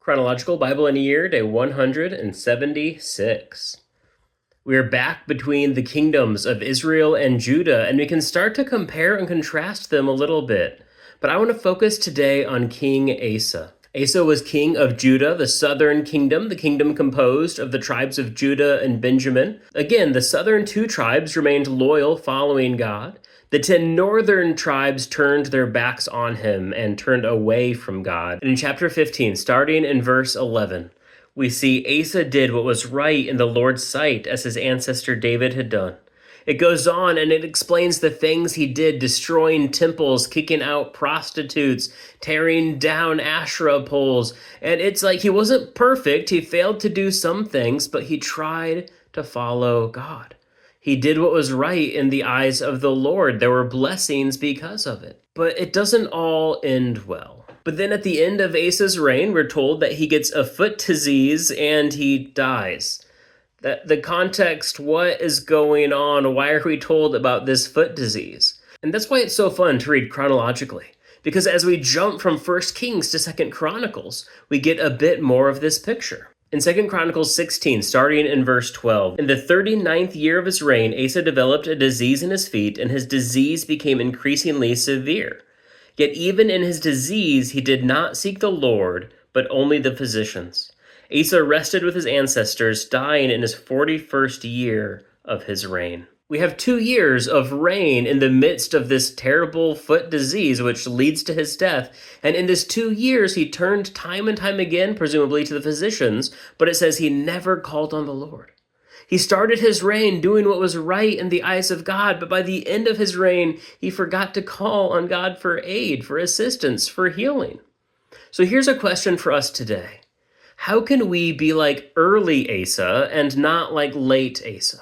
Chronological Bible in a Year, day 176. We are back between the kingdoms of Israel and Judah, and we can start to compare and contrast them a little bit. But I want to focus today on King Asa. Asa was king of Judah, the southern kingdom, the kingdom composed of the tribes of Judah and Benjamin. Again, the southern two tribes remained loyal, following God. The 10 northern tribes turned their backs on him and turned away from God. And in chapter 15, starting in verse 11, we see Asa did what was right in the Lord's sight, as his ancestor David had done. It goes on and it explains the things he did, destroying temples, kicking out prostitutes, tearing down Asherah poles. And it's like he wasn't perfect. He failed to do some things, but he tried to follow God. He did what was right in the eyes of the Lord. There were blessings because of it. But it doesn't all end well. But then at the end of Asa's reign, we're told that he gets a foot disease and he dies. The context, what is going on? Why are we told about this foot disease? And that's why it's so fun to read chronologically. Because as we jump from 1 Kings to 2 Chronicles, we get a bit more of this picture. In 2 Chronicles 16, starting in verse 12, in the 39th year of his reign, Asa developed a disease in his feet, and his disease became increasingly severe. Yet even in his disease, he did not seek the Lord, but only the physicians. Asa rested with his ancestors, dying in his 41st year of his reign. We have 2 years of reign in the midst of this terrible foot disease, which leads to his death. And in this 2 years, he turned time and time again, presumably to the physicians, but it says he never called on the Lord. He started his reign doing what was right in the eyes of God, but by the end of his reign, he forgot to call on God for aid, for assistance, for healing. So here's a question for us today. How can we be like early Asa and not like late Asa?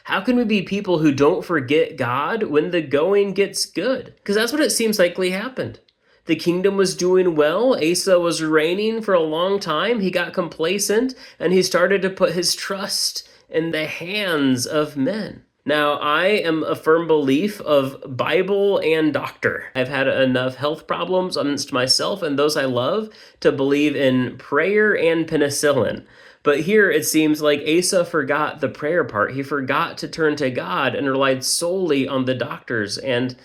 How can we be people who don't forget God when the going gets good? Because that's what it seems likely happened. The kingdom was doing well. Asa was reigning for a long time. He got complacent and he started to put his trust in the hands of men. Now, I am a firm believer of Bible and doctor. I've had enough health problems amongst myself and those I love to believe in prayer and penicillin. But here it seems like Asa forgot the prayer part. He forgot to turn to God and relied solely on the doctors, and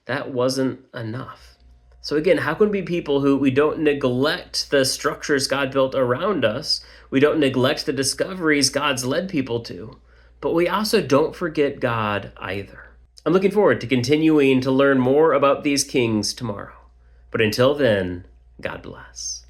that wasn't enough. So again, how can we be people who we don't neglect the structures God built around us, we don't neglect the discoveries God's led people to, but we also don't forget God either? I'm looking forward to continuing to learn more about these kings tomorrow. But until then, God bless.